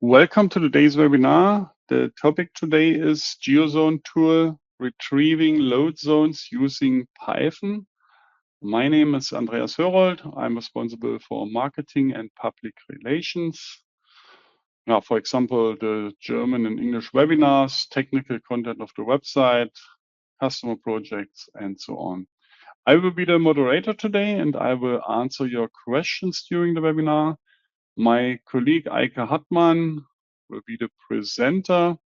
Welcome to today's webinar. The topic today is Geo-Zone tool, retrieving load zones using Python. My name is Andreas Hörold. I'm responsible for marketing and public relations. Now, for example, the German and English webinars, technical content of the website, customer projects, and so on. I will be the moderator today and I will answer your questions during the webinar. My colleague Eike Hartmann will be the presenter.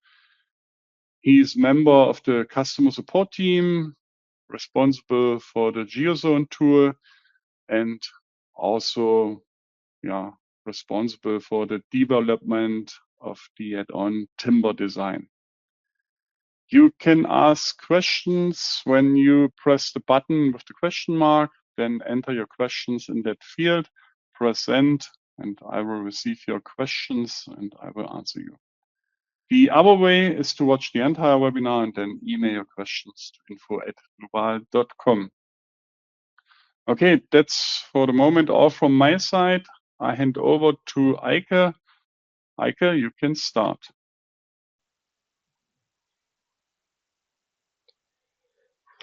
He's member of the customer support team, responsible for the Geo-Zone tool, and also responsible for the development of the add-on Timber design. You can ask questions when you press the button with the question mark, then enter your questions in that field, press send, and I will receive your questions and I will answer you. The other way is to watch the entire webinar and then email your questions to info@dlubal.com. Okay, that's for the moment all from my side. I hand over to Eike. Eike, you can start.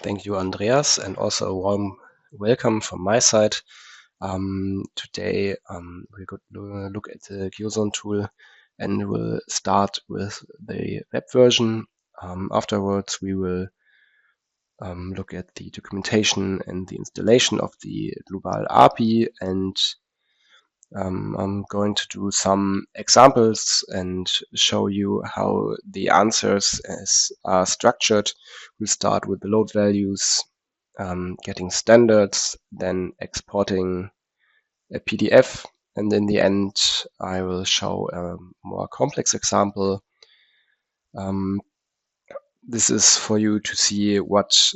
Thank you, Andreas, and also a warm welcome from my side. Today we're going to look at the Geo-Zone tool and we'll start with the web version. Afterwards, we will look at the documentation and the installation of the Dlubal API, and I'm going to do some examples and show you how the answers are structured. We'll start with the load values, getting standards, then exporting a PDF, and in the end I will show a more complex example. This is for you to see what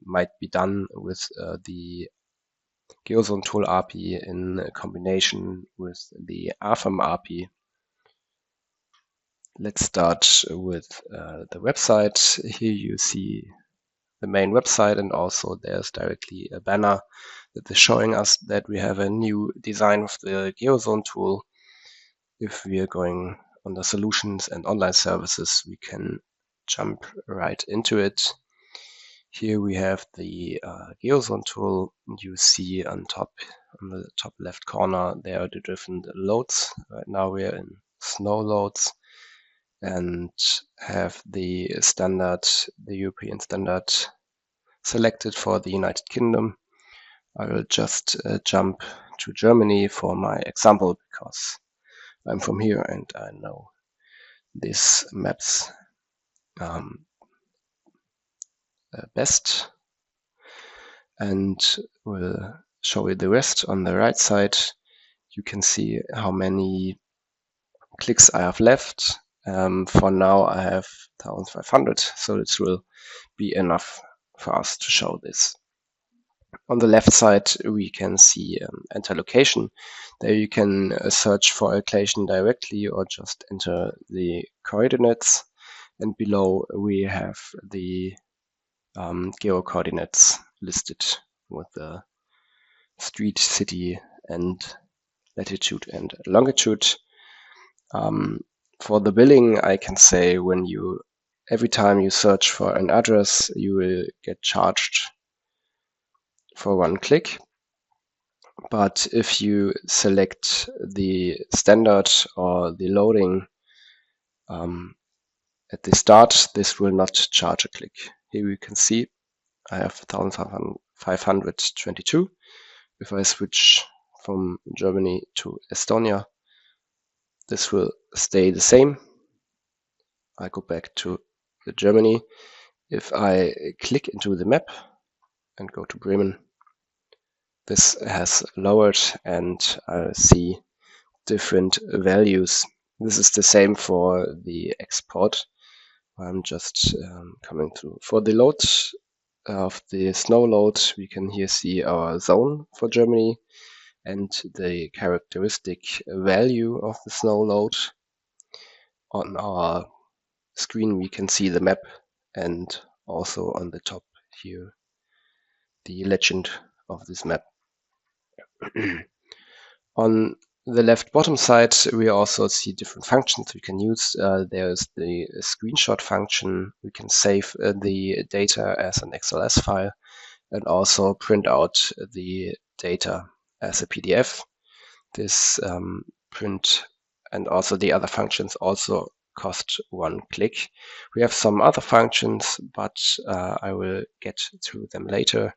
might be done with the Geo-Zone tool API in combination with the AFAM API. Let's start with the website. Here you see the main website, and also there's directly a banner that is showing us that we have a new design of the Geo-Zone tool. If we are going under solutions and online services, we can jump right into it. Here we have the Geo-Zone tool. You see on the top left corner, there are the different loads. Right now we are in snow loads and have the standard, the European standard selected for the United Kingdom. I will just jump to Germany for my example because I'm from here and I know these maps best, and we'll show you the rest. On the right side you can see how many clicks I have left. For now I have 1500, so this will be enough for us to show this. On the left side we can see enter location. There you can search for a location directly or just enter the coordinates, and below we have the geo coordinates listed with the street, city, and latitude and longitude. For the billing, I can say every time you search for an address, you will get charged for 1 click. But if you select the standard or the loading at the start, this will not charge a click. Here you can see I have 1522. If I switch from Germany to Estonia, this will stay the same. I go back to Germany. If I click into the map and go to Bremen, this has lowered and I see different values. This is the same for the export. I'm just coming through. For the load of the snow load, we can here see our zone for Germany and the characteristic value of the snow load. On our screen we can see the map, and also on the top here the legend of this map. On the left bottom side, we also see different functions we can use. There's the screenshot function. We can save the data as an XLS file and also print out the data as a PDF. This print and also the other functions also cost 1 click. We have some other functions, but I will get to them later.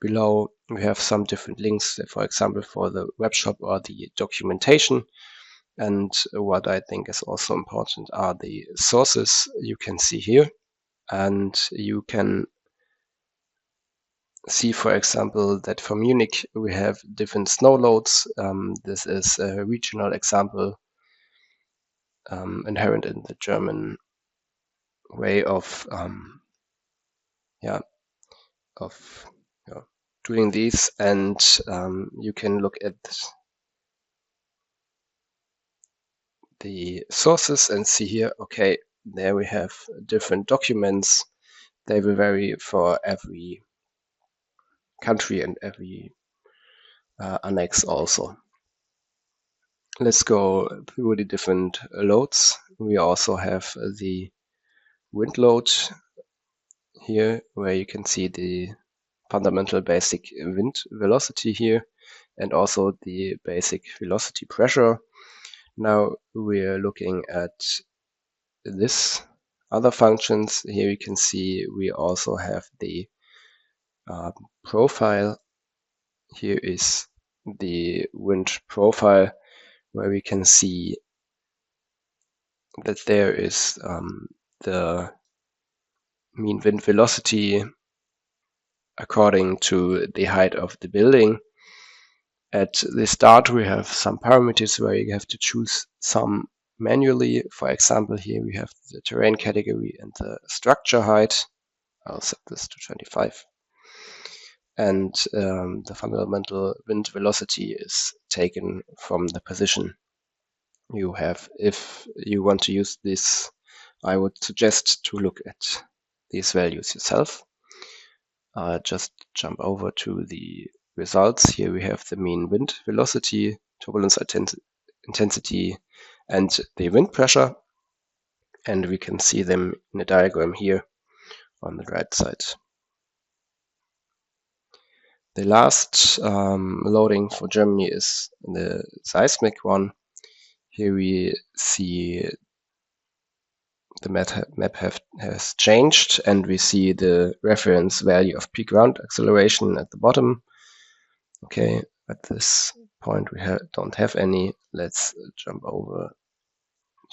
Below, we have some different links, for example, for the web shop or the documentation. And what I think is also important are the sources you can see here. And you can see, for example, that for Munich, we have different snow loads. This is a regional example inherent in the German way of doing these, and you can look at the sources and see here, okay, there we have different documents. They will vary for every country and every annex also. Let's go through the different loads. We also have the wind load here, where you can see the fundamental basic wind velocity here, and also the basic velocity pressure. Now we're looking at this other functions. Here you can see we also have the profile. Here is the wind profile, where we can see that there is the mean wind velocity according to the height of the building. At the start, we have some parameters where you have to choose some manually. For example, here we have the terrain category and the structure height. I'll set this to 25. And the fundamental wind velocity is taken from the position you have. If you want to use this, I would suggest to look at these values yourself. Just jump over to the results. Here we have the mean wind velocity, turbulence intensity, and the wind pressure. And we can see them in a diagram here on the right side. The last loading for Germany is the seismic one. Here we see the map has changed, and we see the reference value of peak ground acceleration at the bottom. Okay, at this point we don't have any. Let's jump over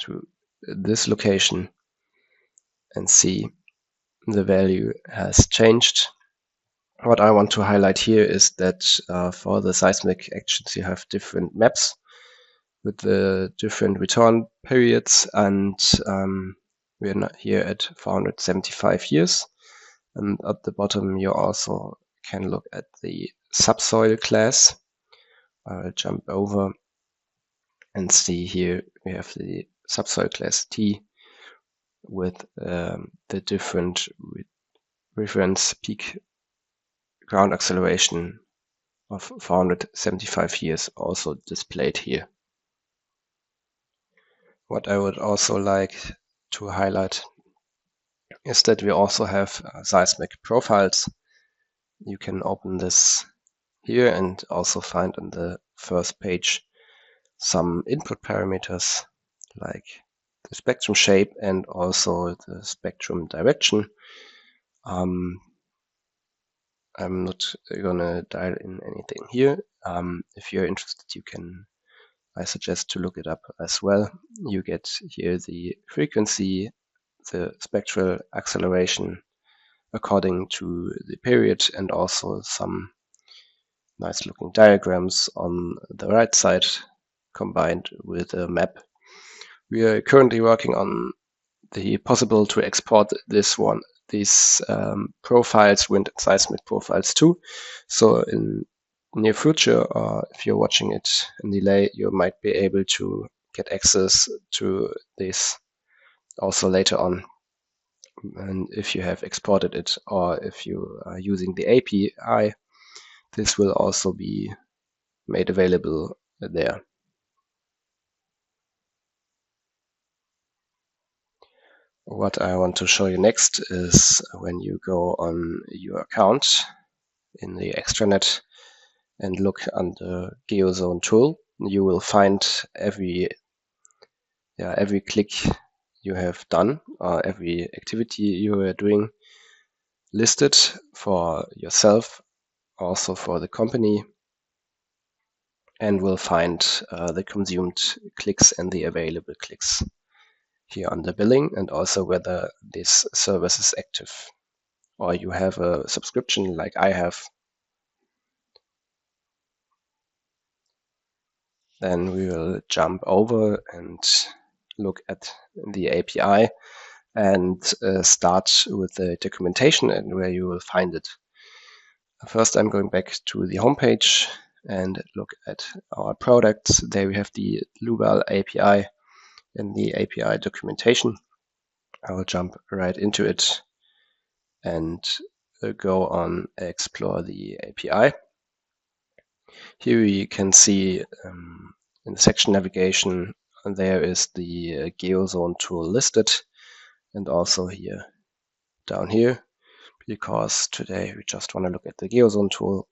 to this location and see the value has changed. What I want to highlight here is that for the seismic actions you have different maps with the different return periods, and we're not here at 475 years. And at the bottom you also can look at the subsoil class. I'll jump over and see here we have the subsoil class T with the different reference peak ground acceleration of 475 years also displayed here. What I would also like to highlight is that we also have seismic profiles. You can open this here and also find on the first page some input parameters like the spectrum shape and also the spectrum direction. I'm not gonna dial in anything here. If you're interested, I suggest to look it up as well. You get here the frequency, the spectral acceleration according to the period, and also some nice looking diagrams on the right side combined with a map. We are currently working on the possible to export these profiles, wind and seismic profiles too. So in near future, or if you're watching it in delay, you might be able to get access to this also later on. And if you have exported it, or if you are using the API, this will also be made available there. What I want to show you next is when you go on your account in the extranet and look under Geo-Zone tool, you will find every click you have done, or every activity you are doing listed for yourself, also for the company, and will find the consumed clicks and the available clicks here under billing, and also whether this service is active or you have a subscription like I have. Then we will jump over and look at the API and start with the documentation and where you will find it. First, I'm going back to the homepage and look at our products. There we have the Dlubal API and the API documentation. I will jump right into it and go on explore the API. Here you can see in the section navigation, there is the Geo-Zone tool listed, and also here down here, because today we just want to look at the Geo-Zone tool,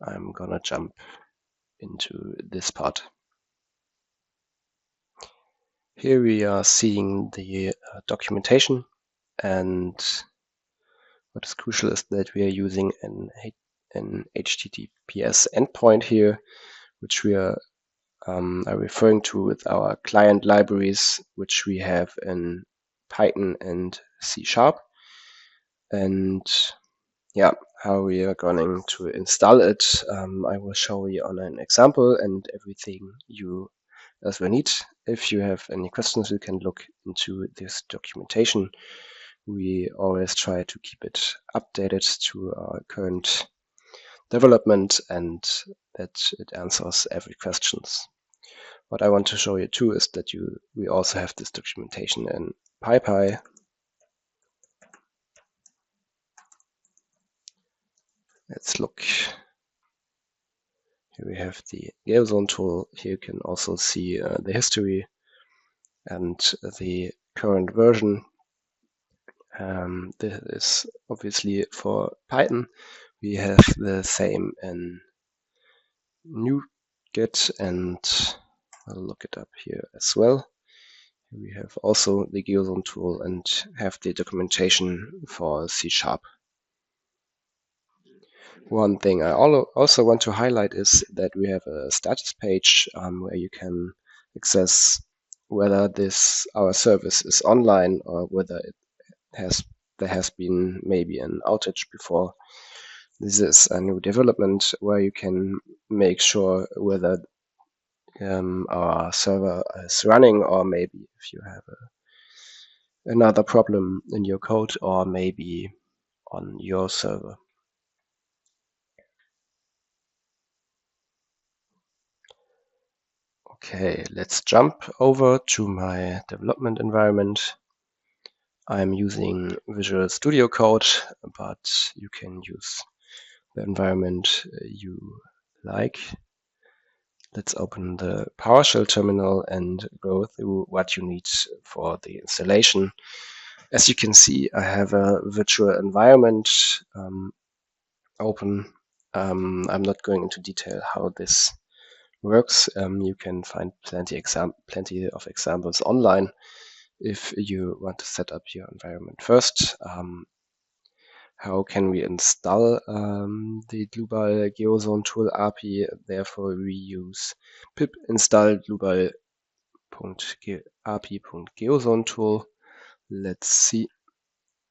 I'm gonna jump into this part. Here we are seeing the documentation, and what is crucial is that we are using an HTTPS endpoint here, which we are referring to with our client libraries, which we have in Python and C#. And yeah, how we are going to install it, I will show you on an example, and everything you as we need. If you have any questions, you can look into this documentation. We always try to keep it updated to our current development and that it answers every questions. What I want to show you too is that we also have this documentation in PyPy. Let's look. Here we have the Geo-Zone tool. Here you can also see the history and the current version. This is obviously for Python. We have the same in NuGet, and I'll look it up here as well. We have also the Geo-Zone tool and have the documentation for C#. One thing I also want to highlight is that we have a status page where you can access whether our service is online or whether there has been maybe an outage before. This is a new development where you can make sure whether our server is running, or maybe if you have another problem in your code, or maybe on your server. Okay, let's jump over to my development environment. I'm using Visual Studio Code, but you can use the environment you like. Let's open the PowerShell terminal and go through what you need for the installation. As you can see, I have a virtual environment open. I'm not going into detail how this works. You can find plenty of examples online if you want to set up your environment first. How can we install the Dlubal Geo-Zone tool API? Therefore, we use pip install dlubal.api.geozone tool. Let's see.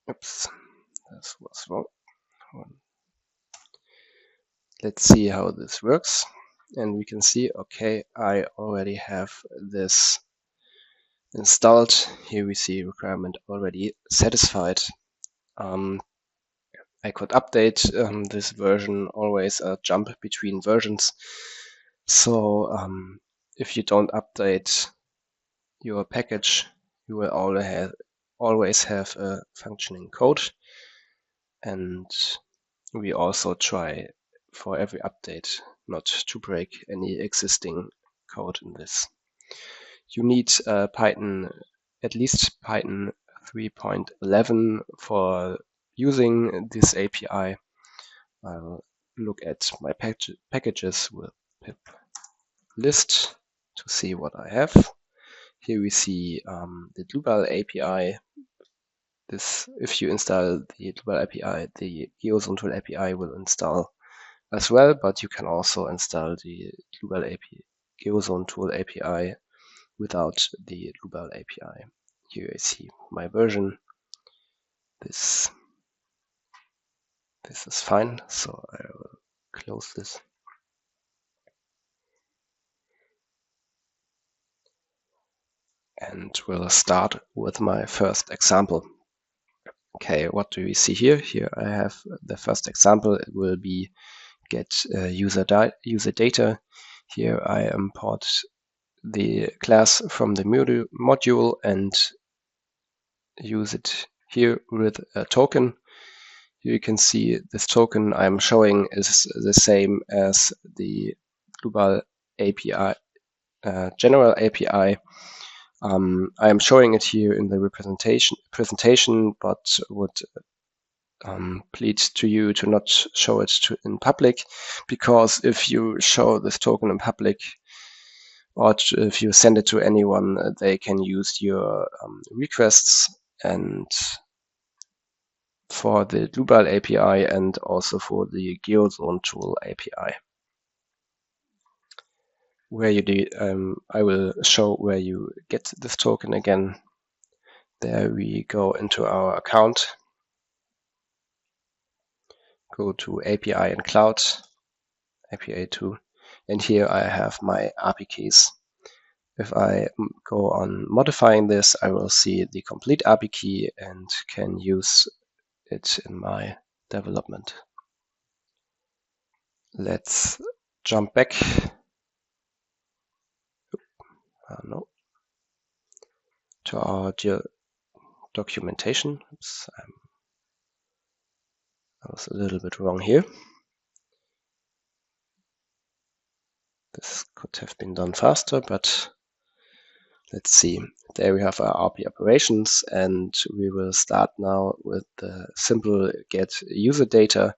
Oops, this was wrong. Let's see how this works. And we can see, okay, I already have this installed. Here we see requirement already satisfied. I could update this version, always jump between versions. So if you don't update your package, you will always have a functioning code. And we also try for every update not to break any existing code in this. You need Python, at least Python 3.11 for using this API. I'll look at my packages with pip list to see what I have. Here we see the Dlubal API. This, if you install the Dlubal API, the Geo-Zone tool API will install as well, but you can also install the Dlubal API, Geo-Zone tool API without the Dlubal API. Here I see my version. This is fine, so I will close this. And we'll start with my first example. Okay, what do we see here? Here I have the first example. It will be get user data. Here I import the class from the module and use it here with a token. Here you can see this token I'm showing is the same as the Dlubal API, general API. I am showing it here in the presentation, but would plead to you to not show it in public, because if you show this token in public, or if you send it to anyone, they can use your requests, and for the Dlubal API and also for the Geo-Zone tool API. Where you do, I will show where you get this token again. There we go into our account, go to API and Cloud, API 2, and here I have my API keys. If I go on modifying this, I will see the complete API key and can use it in my development. Let's jump back. To our documentation. Oops, I was a little bit wrong here. This could have been done faster, but let's see. There we have our RP operations, and we will start now with the simple get user data.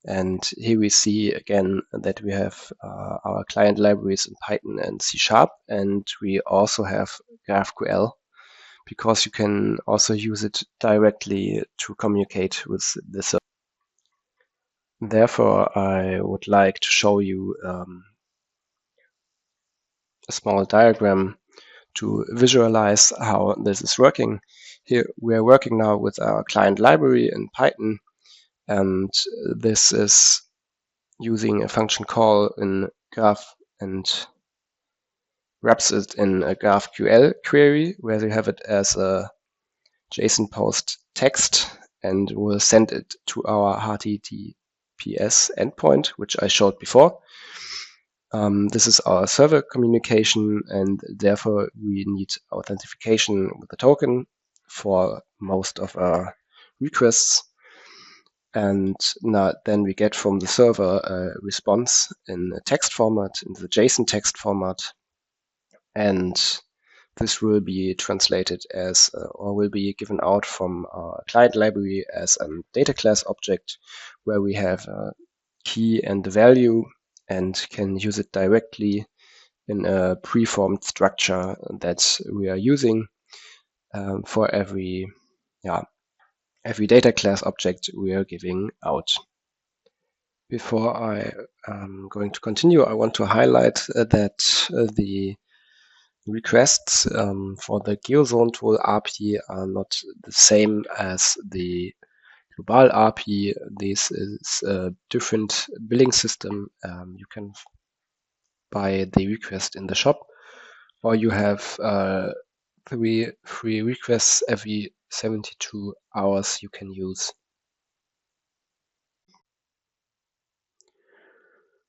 And here we see again that we have our client libraries in Python and C#, and we also have GraphQL, because you can also use it directly to communicate with the server. Therefore, I would like to show you a small diagram to visualize how this is working. Here we are working now with our client library in Python, and this is using a function call in graph and wraps it in a GraphQL query where you have it as a JSON post text, and we'll send it to our HTTPS endpoint, which I showed before. This is our server communication, and therefore we need authentication with the token for most of our requests. And now then we get from the server a response in a text format, in the JSON text format, and this will be translated as, or will be given out from our client library as a data class object, where we have a key and the value, and can use it directly in a preformed structure that we are using for every data class object we are giving out. Before I am going to continue, I want to highlight that the requests for the Geo-Zone tool API are not the same as the Dlubal API. This is a different billing system. You can buy the request in the shop, or you have 3 free requests every 72 hours you can use.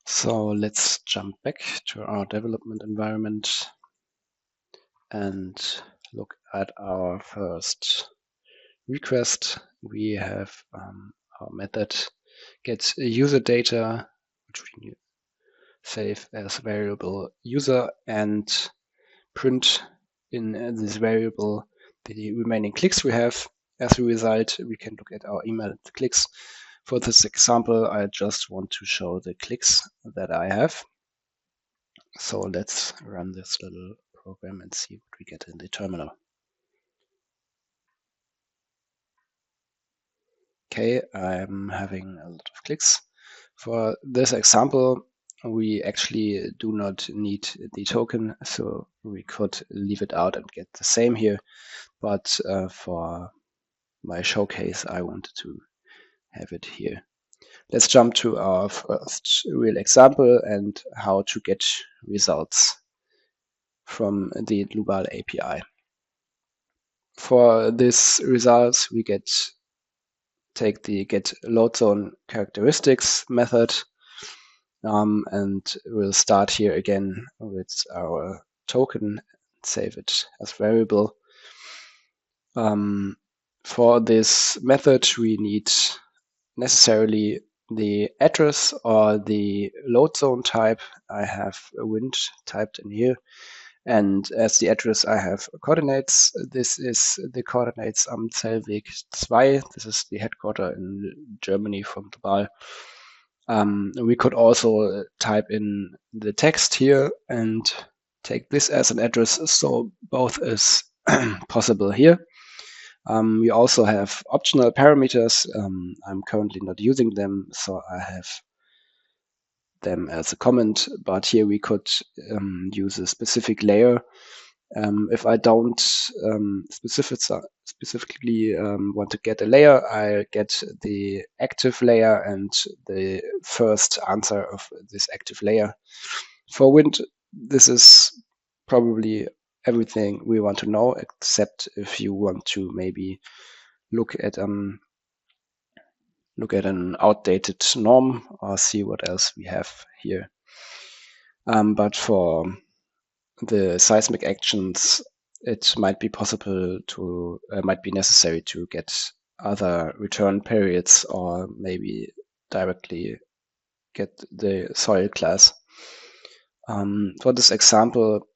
So let's jump back to our development environment and look at our first request. We have our method get user data, which we save as variable user, and print in this variable the remaining clicks we have. As a result, we can look at our email clicks. For this example, I just want to show the clicks that I have. So let's run this little program and see what we get in the terminal. Okay, I'm having a lot of clicks. For this example, we actually do not need the token, so we could leave it out and get the same here. But for my showcase, I wanted to have it here. Let's jump to our first real example and how to get results from the Dlubal API. For these results, we take the get load zone characteristics method, and we'll start here again with our token, save it as variable. For this method, we need necessarily the address or the load zone type. I have a wind typed in here. And as the address, I have coordinates. This is the coordinates am Zellweg 2. This is the headquarter in Germany from Dlubal. We could also type in the text here and take this as an address, so both is possible here. We also have optional parameters. I'm currently not using them, so I have them as a comment, but here we could use a specific layer. If I don't specifically want to get a layer, I get the active layer and the first answer of this active layer. For wind, this is probably everything we want to know, except if you want to maybe look at an outdated norm or see what else we have here. But for the seismic actions, it might be possible to, might be necessary to get other return periods or maybe directly get the soil class. For this example,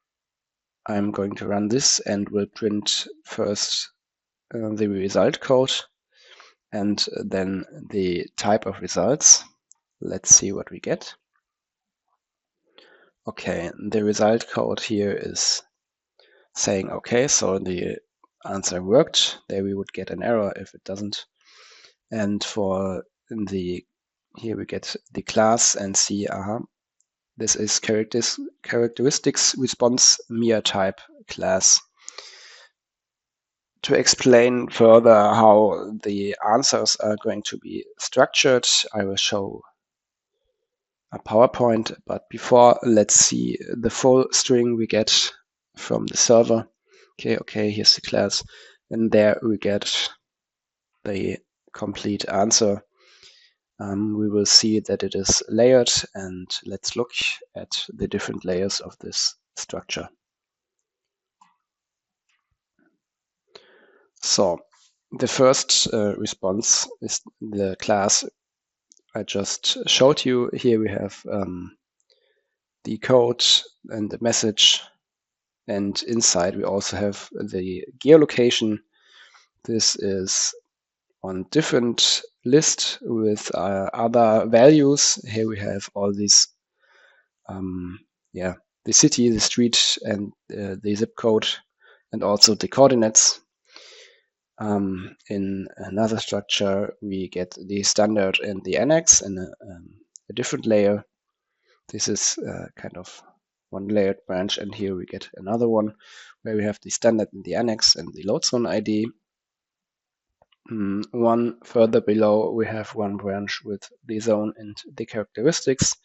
I'm going to run this and will print first the result code and then the type of results. Let's see what we get. Okay, the result code here is saying, okay, so the answer worked. There we would get an error if it doesn't. And for here we get the class and see, this is characteristics response MIA type class. To explain further how the answers are going to be structured, I will show a PowerPoint, but before, let's see the full string we get from the server. Okay, here's the class, and there we get the complete answer. We will see that it is layered, and let's look at the different layers of this structure. So the first response is the class I just showed you. Here we have the code and the message, and inside we also have the geolocation. This is on different list with other values. Here we have all these, the city, the street, and the zip code, and also the coordinates. In another structure, we get the standard and the annex in a different layer. This is kind of one layered branch, and here we get another one where we have the standard and the annex and the load zone ID. One further below, we have one branch with the zone and the characteristics.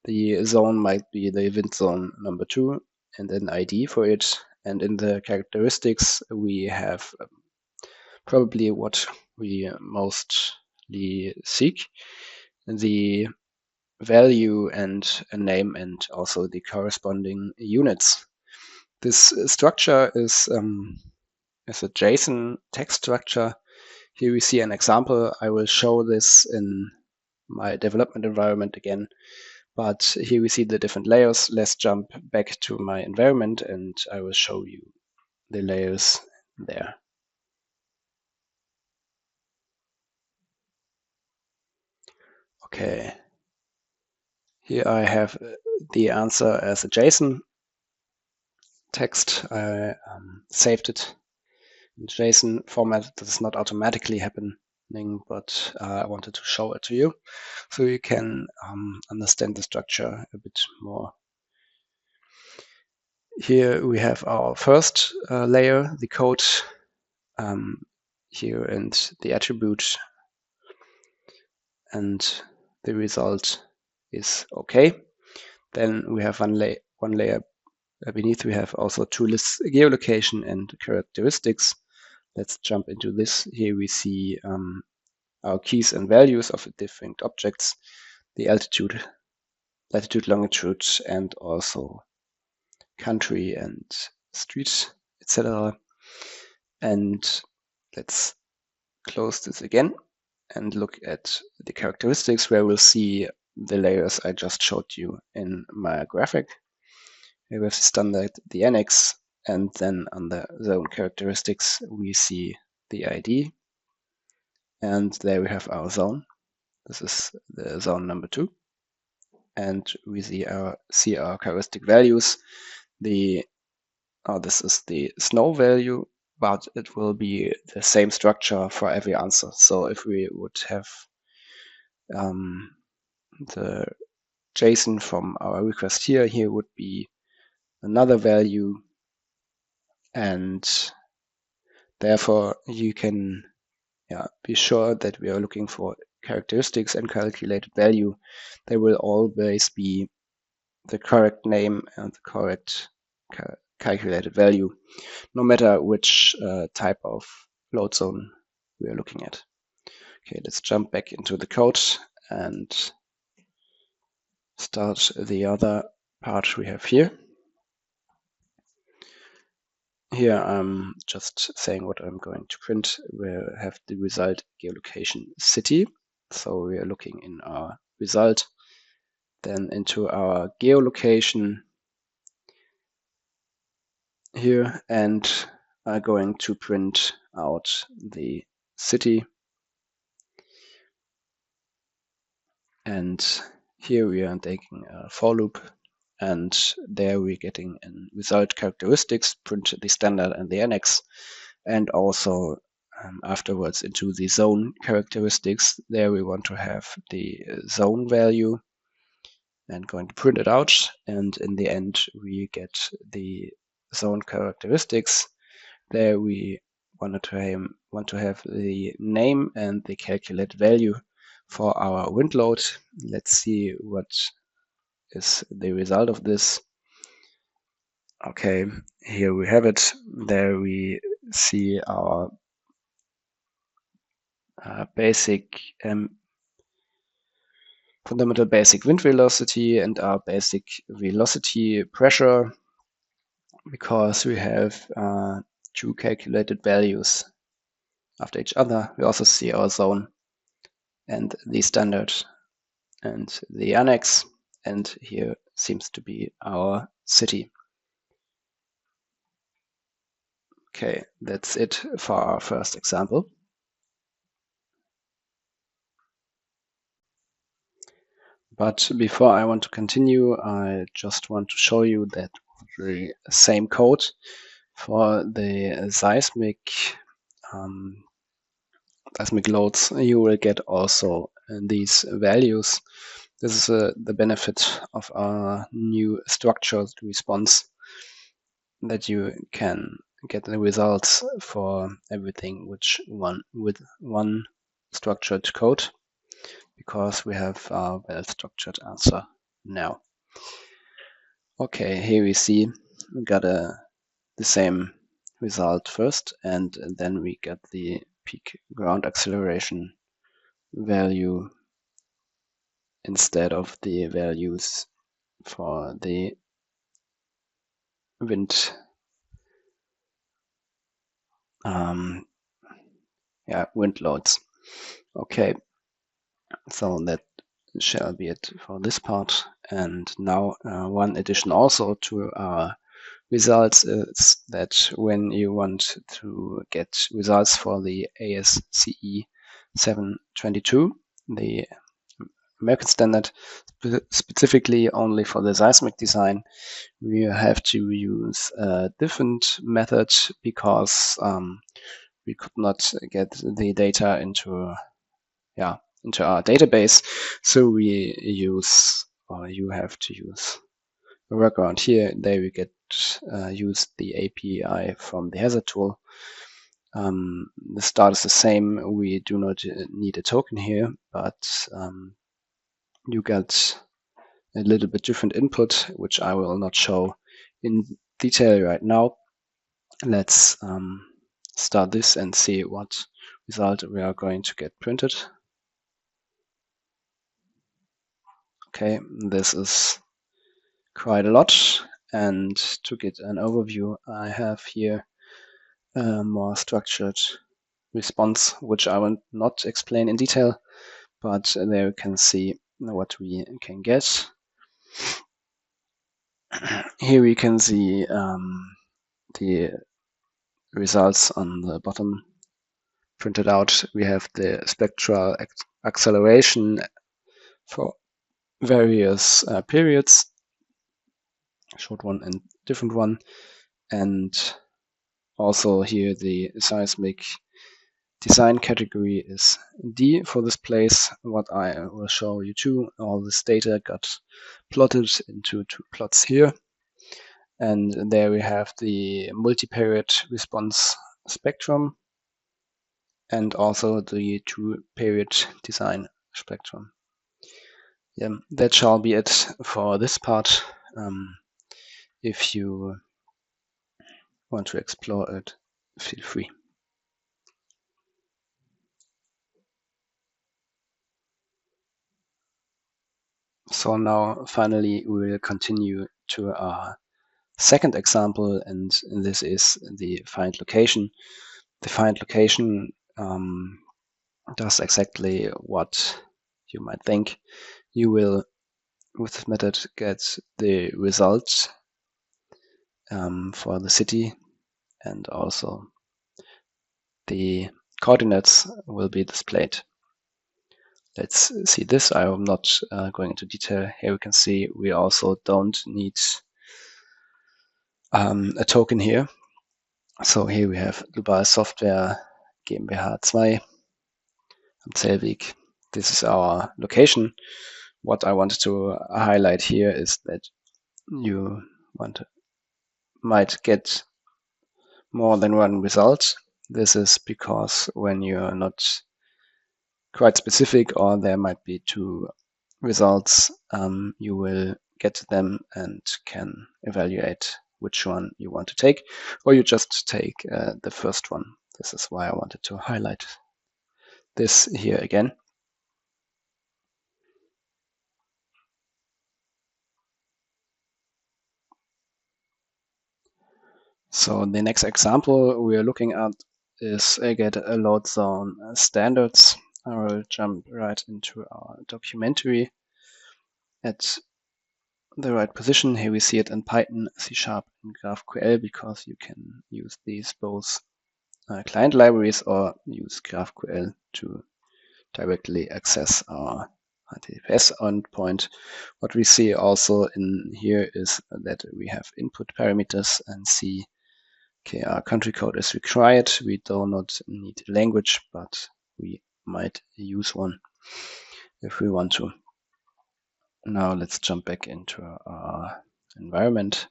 The zone might be the wind zone number 2 and an ID for it. And in the characteristics, we have probably what we mostly seek, the value and a name and also the corresponding units. This structure is a JSON text structure. Here we see an example. I will show this in my development environment again, but here we see the different layers. Let's jump back to my environment and I will show you the layers there. Okay, here I have the answer as a JSON text. I saved it in JSON format. This is not automatically happening, but I wanted to show it to you so you can understand the structure a bit more. Here we have our first layer, the code here, and the attribute, and the result is okay. Then we have one layer beneath. We have also two lists, geolocation and characteristics. Let's jump into this. Here we see our keys and values of different objects, the altitude, latitude, longitude, and also country and street, etc. And let's close this again and look at the characteristics, where we'll see the layers I just showed you in my graphic. Here we have the standard, the annex, and then under zone characteristics we see the ID, and there we have our zone. This is the zone number 2, and we see our characteristic values. This is the snow value, but it will be the same structure for every answer. So if we would have the JSON from our request here would be another value, and therefore you can be sure that we are looking for characteristics and calculated value. They will always be the correct name and the correct calculated value, no matter which type of load zone we are looking at. Okay, let's jump back into the code and start the other part we have here. Here I'm just saying what I'm going to print. We have the result geolocation city. So we are looking in our result, then into our geolocation here, and are going to print out the city. And here we are taking a for loop, and there we're getting in result characteristics, print the standard and the annex, and also afterwards into the zone characteristics. There we want to have the zone value and going to print it out, and in the end we get the zone characteristics. There we want to have the name and the calculated value for our wind load. Let's see what is the result of this. Okay, here we have it. There we see our basic fundamental basic wind velocity and our basic velocity pressure, because we have two calculated values after each other. We also see our zone and the standard and the annex, and here seems to be our city. Okay, that's it for our first example. But before I want to continue, I just want to show you that the same code for the seismic loads, you will get also these values. This is the benefit of our new structured response, that you can get the results for everything with one structured code, because we have a well-structured answer now. Okay, here we see we got the same result first, and then we get the peak ground acceleration value instead of the values for the wind wind loads. Okay, so that shall be it for this part. And now one addition also to our results is that when you want to get results for the ASCE 722, the American standard, specifically only for the seismic design, we have to use a different method because we could not get the data into our database. So we use, or you have to use a workaround here. There we get use the API from the hazard tool. The start is the same. We do not need a token here, but you get a little bit different input, which I will not show in detail right now. Let's start this and see what result we are going to get printed. Okay, this is quite a lot, and to get an overview, I have here a more structured response, which I will not explain in detail, but there you can see what we can get. Here we can see the results on the bottom printed out. We have the spectral acceleration for various periods, short one and different one, and also here the seismic design category is D for this place. What I will show you too, all this data got plotted into two plots here, and there we have the multi-period response spectrum and also the two-period design spectrum. Yeah, that shall be it for this part. If you want to explore it, feel free. So now finally we will continue to our second example, and this is the find location. The find location does exactly what you might think. You will, with this method, get the results for the city, and also the coordinates will be displayed. Let's see this. I am not going into detail. Here we can see we also don't need a token here. So here we have Dlubal Software GmbH 2 am Zellweg. This is our location. What I wanted to highlight here is that you might get more than one result. This is because when you're not quite specific, or there might be two results, you will get them and can evaluate which one you want to take, or you just take the first one. This is why I wanted to highlight this here again. So the next example we are looking at is get a load zone standards. I will jump right into our documentary at the right position. Here we see it in Python, C#, and GraphQL, because you can use these both client libraries or use GraphQL to directly access our HTTPS endpoint. What we see also in here is that we have input parameters and see, okay, our country code is required. We do not need a language, but we might use one if we want to. Now let's jump back into our environment.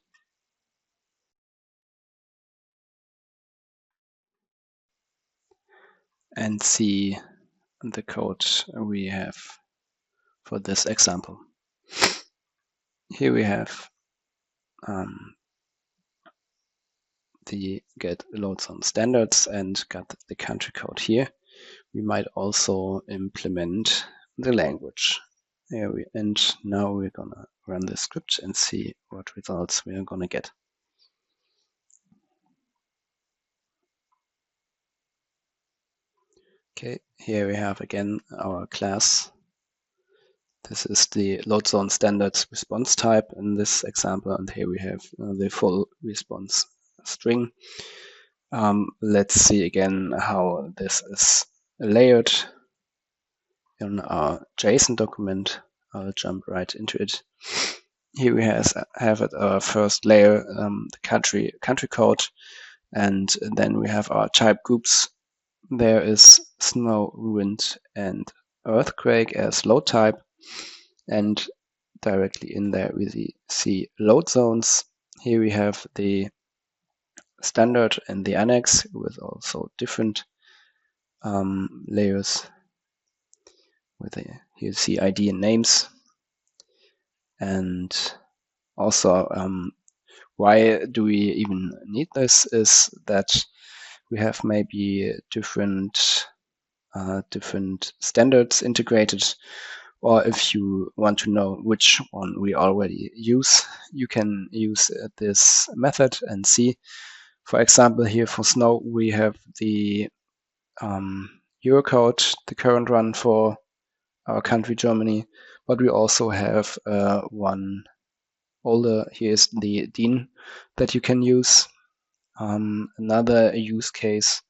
And see the code we have for this example. Here we have the get load zone standards and got the country code here. We might also implement the language. And now we're gonna run the script and see what results we are gonna get. Okay, here we have again our class This is the load zone standards response type in this example, and here we have the full response string. Let's see again how this is layered in our JSON document. I'll jump right into it. Here we have at our first layer the country code, and then we have our type groups. There is snow, wind, and earthquake as load type, and directly in there we see load zones. Here we have the standard and the annex with also different layers. With here you see ID and names, and also why do we even need this is that we have maybe different standards integrated, or if you want to know which one we already use, you can use this method and see. For example, here for snow we have the Eurocode, the current one for our country Germany, but we also have one older. Here's the DIN that you can use. Another use case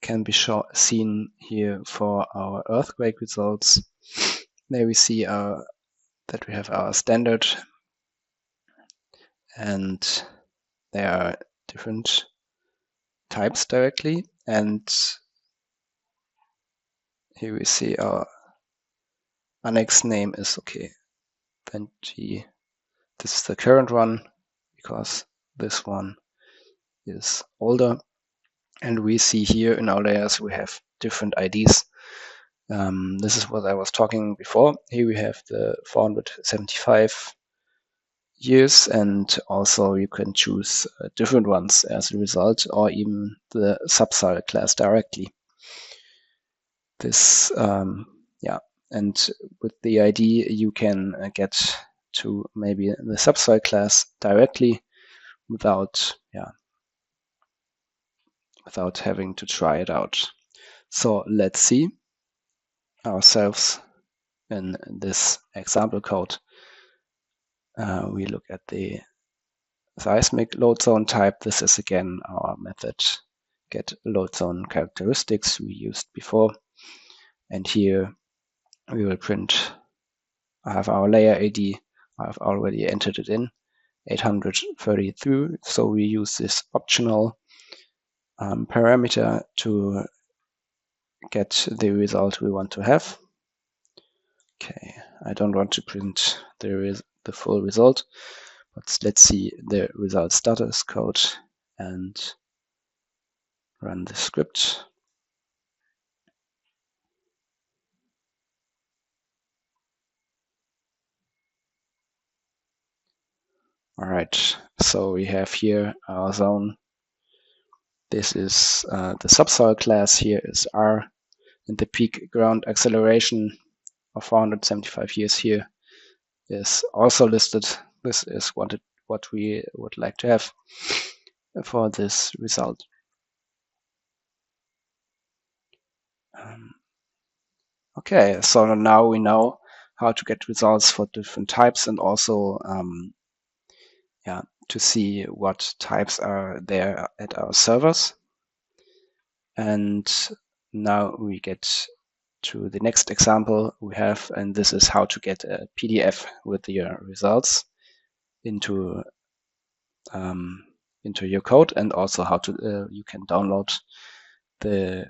can be seen here for our earthquake results. There we see that we have our standard, and there are different types directly, and here we see our annex name is okay. 20. This is the current one because this one is older, and we see here in our layers we have different IDs. This is what I was talking before. Here we have the 475 years, and also you can choose different ones as a result, or even the subsoil class directly. This, and with the ID you can get to maybe the subsoil class directly without having to try it out. So let's see ourselves in this example code. We look at the seismic load zone type. This is again our method get load zone characteristics we used before, and here we will print. I have our layer ID. I've already entered it in 832, so we use this optional parameter to get the result we want to have. Okay, I don't want to print the full result, but let's see the result status code and run the script. All right, so we have here our zone. This is the subsoil class. Here is R, and the peak ground acceleration of 475 years here is also listed. This is what we would like to have for this result. Okay, so now we know how to get results for different types, and also to see what types are there at our servers. And now we get to the next example we have, and this is how to get a PDF with your results into your code, and also how to you can download the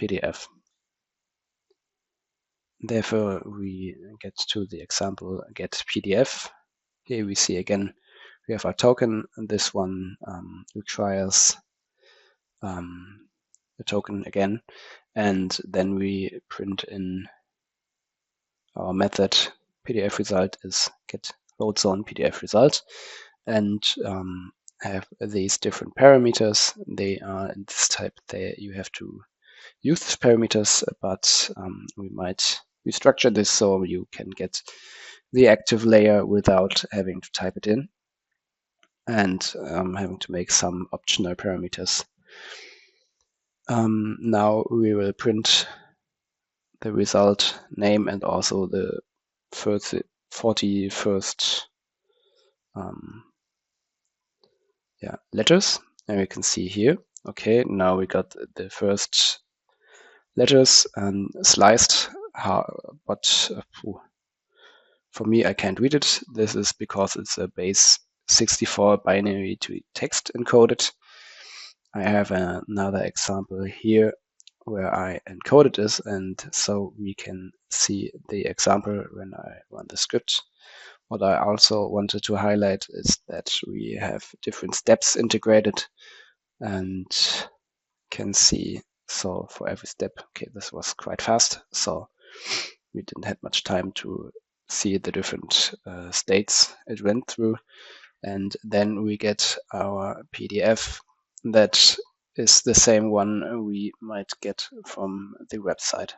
PDF. Therefore, we get to the example get PDF. Here we see again we have our token, and this one requires the token again, and then we print in our method PDF result is get load zone PDF result, and have these different parameters. They are in this type. You have to use these parameters, but we might restructure this so you can get the active layer without having to type it in and having to make some optional parameters. Now we will print the result name and also the 41st letters. And we can see here, okay, now we got the first letters sliced, but for me, I can't read it. This is because it's a base 64 binary to text encoded. I have another example here where I encoded this, and so we can see the example when I run the script. What I also wanted to highlight is that we have different steps integrated and can see, so for every step, okay, this was quite fast, so we didn't have much time to see the different states it went through. And then we get our PDF that is the same one we might get from the website.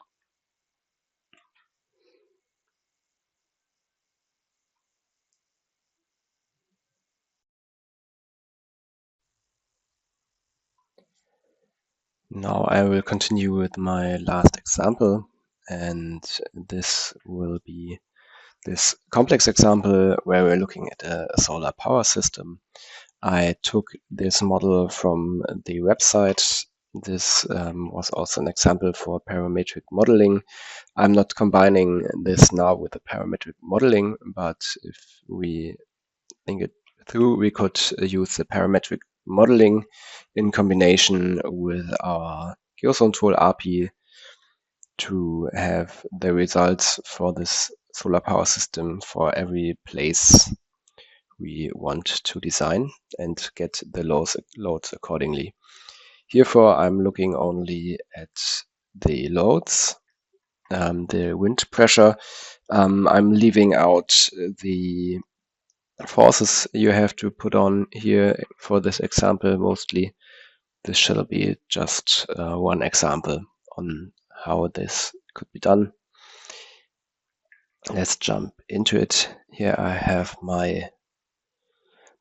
Now I will continue with my last example, and this will be this complex example where we're looking at a solar power system. I took this model from the website. This was also an example for parametric modeling. I'm not combining this now with the parametric modeling, but if we think it through, we could use the parametric modeling in combination with our Geo-Zone tool API to have the results for this solar power system for every place we want to design and get the loads accordingly. Herefore, I'm looking only at the loads, the wind pressure. I'm leaving out the forces you have to put on here for this example mostly. This shall be just one example on how this could be done. Let's jump into it. Here I have my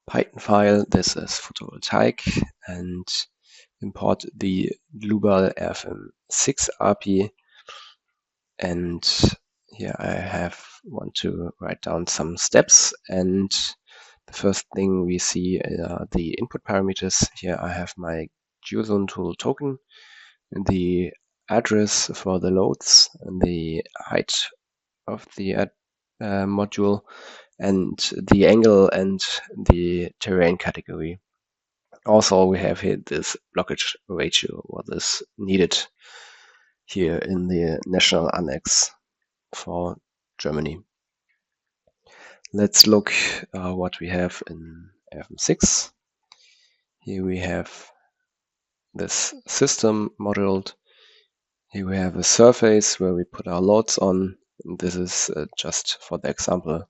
Python file. This is photovoltaic, and import the Dlubal FM6 API. And here I want to write down some steps. And the first thing we see are the input parameters. Here I have my Geo-Zone tool token, the address for the loads, and the height of the module, and the angle and the terrain category. Also, we have here this blockage ratio, what is needed here in the national annex for Germany. Let's look what we have in FM6. Here we have this system modeled. Here we have a surface where we put our loads on. This is just for the example.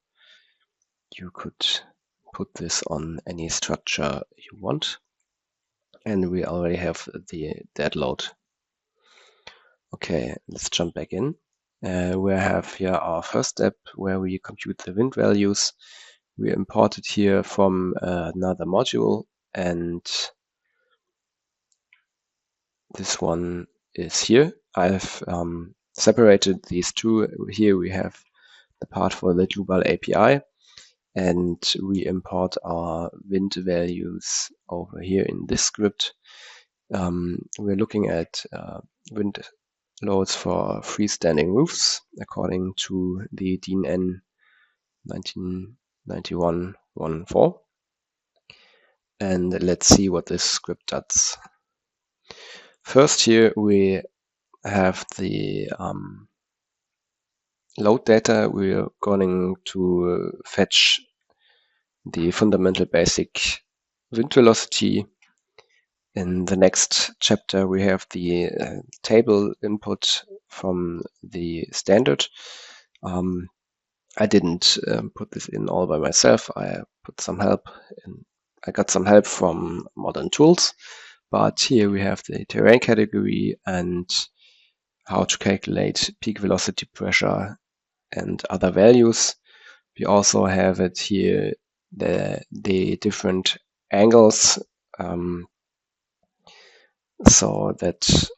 You could put this on any structure you want. And we already have the dead load. Okay, let's jump back in. We have here our first step where we compute the wind values. We import it here from another module, and this one is here. I've separated these two. Here we have the part for the Dlubal API, and we import our wind values over here in this script. We're looking at wind loads for freestanding roofs according to the DIN N 1991-14. And let's see what this script does. First, here we have the load data. We're going to fetch the fundamental basic wind velocity. In the next chapter, we have the table input from the standard. I didn't put this in all by myself. I put some help in. I got some help from modern tools, but here we have the terrain category and how to calculate peak velocity pressure and other values. We also have it here, the different angles, so that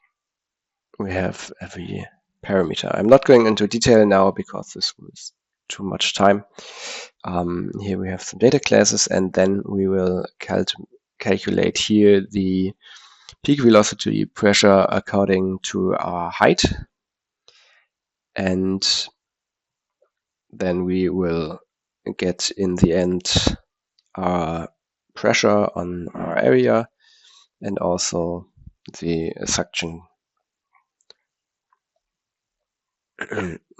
we have every parameter. I'm not going into detail now because this was too much time. Here we have some data classes, and then we will calculate here the peak velocity pressure according to our height. And then we will get in the end our pressure on our area and also the suction.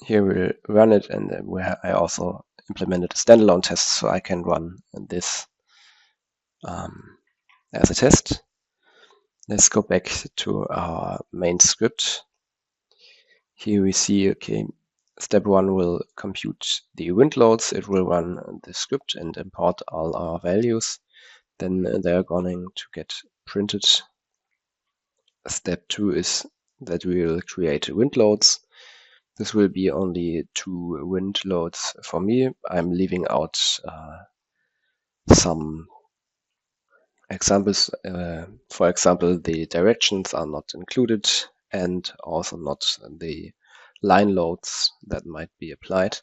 Here we run it, and I also implemented a standalone test so I can run this as a test. Let's go back to our main script. Here we see, okay, step 1 will compute the wind loads. It will run the script and import all our values. Then they are going to get printed. Step 2 is that we will create wind loads. This will be only 2 wind loads for me. I'm leaving out some examples. For example, the directions are not included and also not the line loads that might be applied.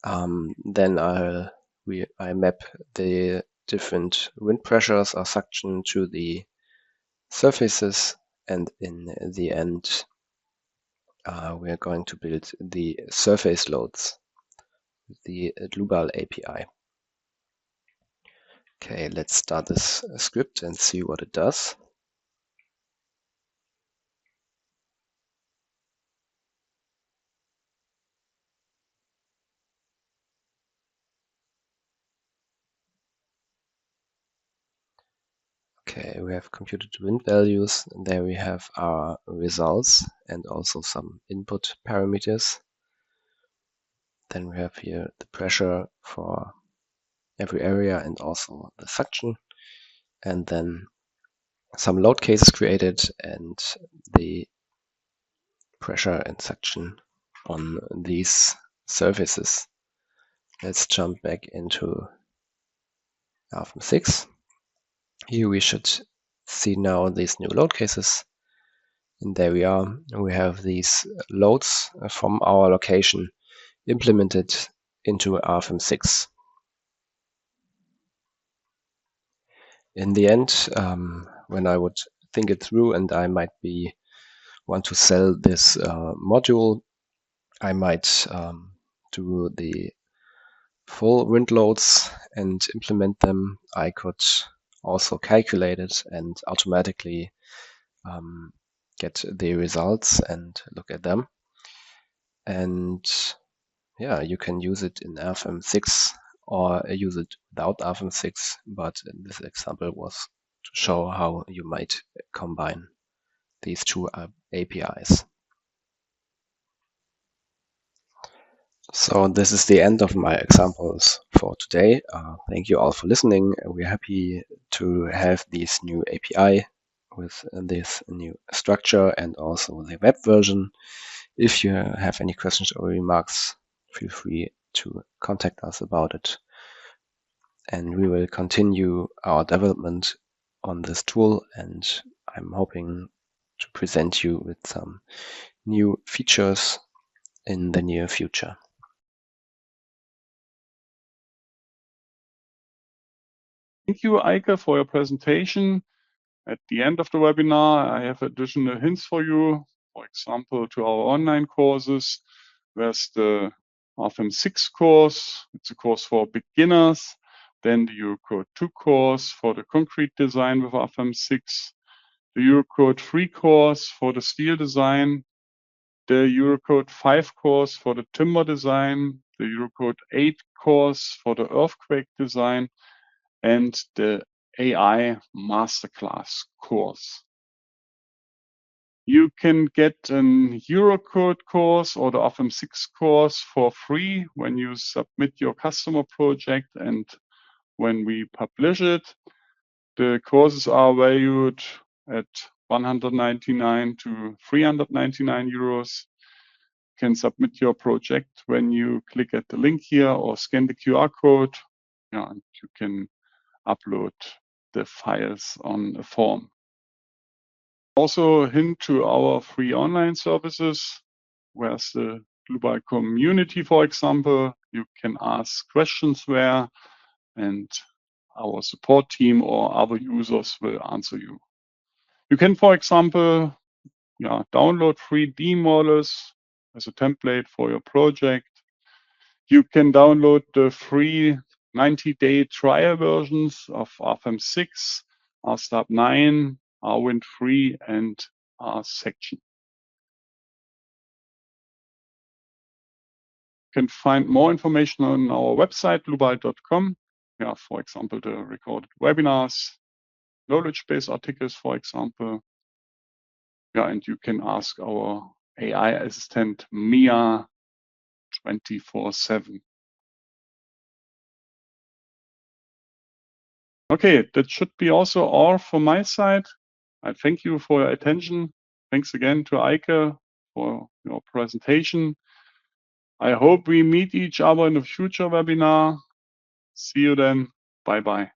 Then I map the different wind pressures or suction to the surfaces, and in the end we are going to build the surface loads, the Dlubal API. Okay, let's start this script and see what it does. Okay, we have computed wind values, and there we have our results and also some input parameters. Then we have here the pressure for every area and also the suction, and then some load cases created and the pressure and suction on these surfaces. Let's jump back into AFM 6. Here we should see now these new load cases, and there we are. We have these loads from our location implemented into AFM 6. In the end, when I would think it through and I might want to sell this module, I might do the full wind loads and implement them. I could also calculate it and automatically get the results and look at them. And yeah, you can use it in AFM 6 or use it without AFM 6, but this example was to show how you might combine these two APIs. So this is the end of my examples for today. Thank you all for listening. We're happy to have this new API with this new structure and also the web version. If you have any questions or remarks, feel free to contact us about it. And we will continue our development on this tool, and I'm hoping to present you with some new features in the near future. Thank you, Eike, for your presentation. At the end of the webinar, I have additional hints for you. For example, to our online courses, there's the AFM 6 course. It's a course for beginners. Then the Eurocode 2 course for the concrete design with AFM 6. The Eurocode 3 course for the steel design. The Eurocode 5 course for the timber design. The Eurocode 8 course for the earthquake design. And the AI Masterclass course. You can get an Eurocode course or the AFM 6 course for free when you submit your customer project and when we publish it. The courses are valued at 199 to 399 euros. You can submit your project when you click at the link here or scan the QR code. Yeah, and you can upload the files on a form. Also a hint to our free online services. where's the Dlubal community, for example. You can ask questions there, and our support team or other users will answer you. You can, for example, download 3D models as a template for your project. You can download the free 90-day trial versions of RFM6, RSTARP 9, RWind3, and RSection. You can find more information on our website, dlubal.com. For example, the recorded webinars, knowledge base articles, for example. And you can ask our AI assistant, Mia, 24/7. Okay, that should be also all from my side. I thank you for your attention. Thanks again to Eike for your presentation. I hope we meet each other in a future webinar. See you then. Bye-bye.